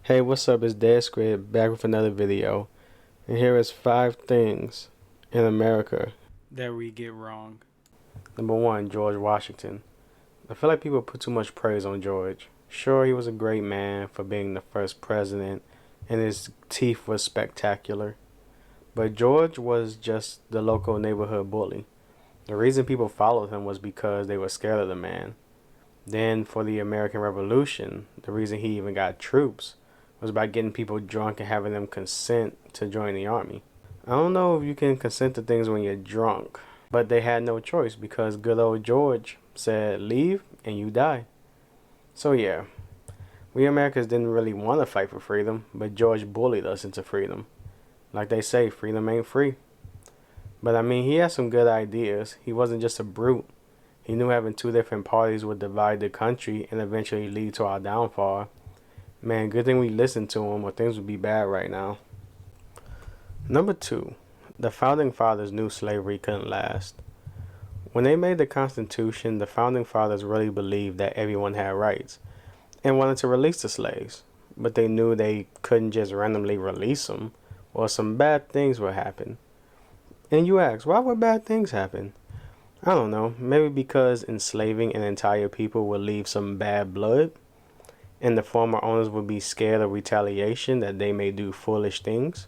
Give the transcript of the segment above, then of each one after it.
Hey, what's up? It's Dead Squid back with another video. And here is 5 things in America that we get wrong. Number 1, George Washington. I feel like people put too much praise on George. Sure, he was a great man for being the first president, and his teeth was spectacular. But George was just the local neighborhood bully. The reason people followed him was because they were scared of the man. Then, for the American Revolution, the reason he even got troops was by getting people drunk and having them consent to join the army. I don't know if you can consent to things when you're drunk, but they had no choice because good old George said leave and you die. So yeah, we Americans didn't really want to fight for freedom, but George bullied us into freedom. Like they say, freedom ain't free. But I mean, he had some good ideas. He wasn't just a brute. He knew having 2 different parties would divide the country and eventually lead to our downfall. Man, good thing we listened to him or things would be bad right now. Number 2, the Founding Fathers knew slavery couldn't last. When they made the Constitution, the Founding Fathers really believed that everyone had rights and wanted to release the slaves. But they knew they couldn't just randomly release them or some bad things would happen. And you ask, why would bad things happen? I don't know, maybe because enslaving an entire people would leave some bad blood, and the former owners would be scared of retaliation that they may do foolish things.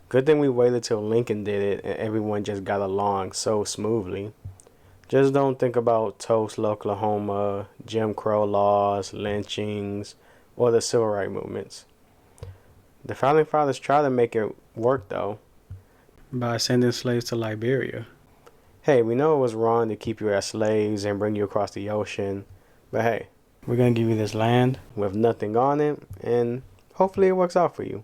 Good thing we waited till Lincoln did it and everyone just got along so smoothly. Just don't think about Tulsa, Oklahoma, Jim Crow laws, lynchings, or the civil rights movements. The Founding Fathers tried to make it work though, by sending slaves to Liberia. Hey, we know it was wrong to keep you as slaves and bring you across the ocean, but hey, we're going to give you this land with nothing on it, and hopefully it works out for you.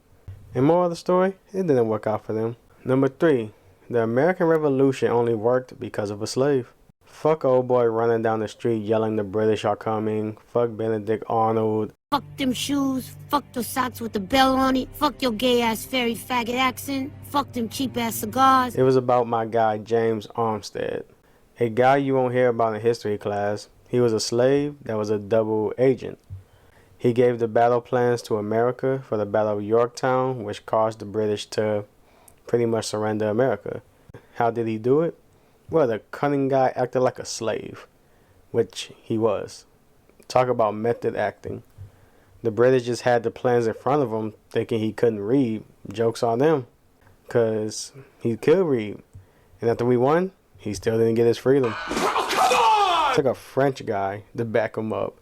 And more of the story, it didn't work out for them. Number 3, the American Revolution only worked because of a slave. Fuck old boy running down the street yelling the British are coming. Fuck Benedict Arnold. Fuck them shoes, fuck those socks with the bell on it, fuck your gay ass fairy faggot accent, fuck them cheap ass cigars. It was about my guy James Armstead, a guy you won't hear about in history class. He was a slave that was a double agent. He gave the battle plans to America for the Battle of Yorktown, which caused the British to pretty much surrender America. How did he do it? Well, the cunning guy acted like a slave, which he was. Talk about method acting. The British just had the plans in front of him thinking he couldn't read. Joke's on them, because he could read. And after we won, he still didn't get his freedom. Took a French guy to back him up.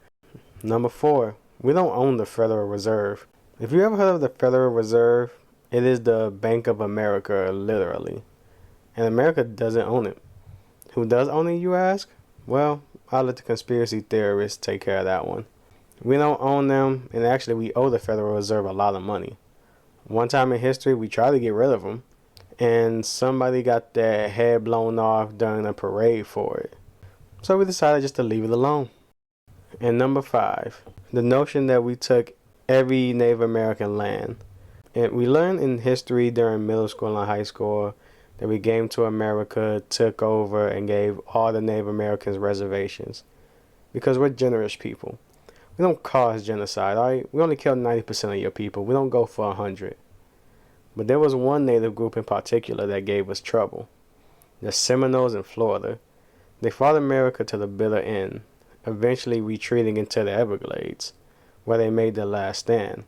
Number 4, we don't own the Federal Reserve. If you ever heard of the Federal Reserve, it is the Bank of America, literally. And America doesn't own it. Who does own it, you ask? Well, I'll let the conspiracy theorists take care of that one. We don't own them, and actually we owe the Federal Reserve a lot of money. One time in history, we tried to get rid of them, and somebody got their head blown off during a parade for it. So we decided just to leave it alone. And number 5, the notion that we took every Native American land. And we learned in history during middle school and high school that we came to America, took over, and gave all the Native Americans reservations. Because we're generous people. We don't cause genocide, alright? We only kill 90% of your people. We don't go for 100. But there was one Native group in particular that gave us trouble. The Seminoles in Florida. They fought America to the bitter end, eventually retreating into the Everglades, where they made their last stand.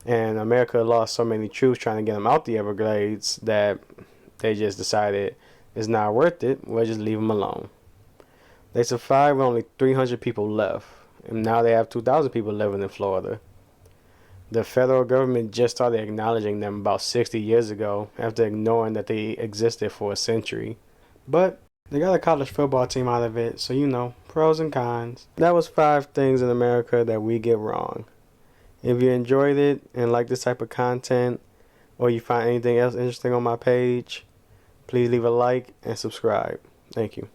And America lost so many troops trying to get them out the Everglades that they just decided it's not worth it, we'll just leave them alone. They survived with only 300 people left, and now they have 2,000 people living in Florida. The federal government just started acknowledging them about 60 years ago after ignoring that they existed for a century. But they got a college football team out of it, so you know, pros and cons. That was 5 things in America that we get wrong. If you enjoyed it and like this type of content, or you find anything else interesting on my page, please leave a like and subscribe. Thank you.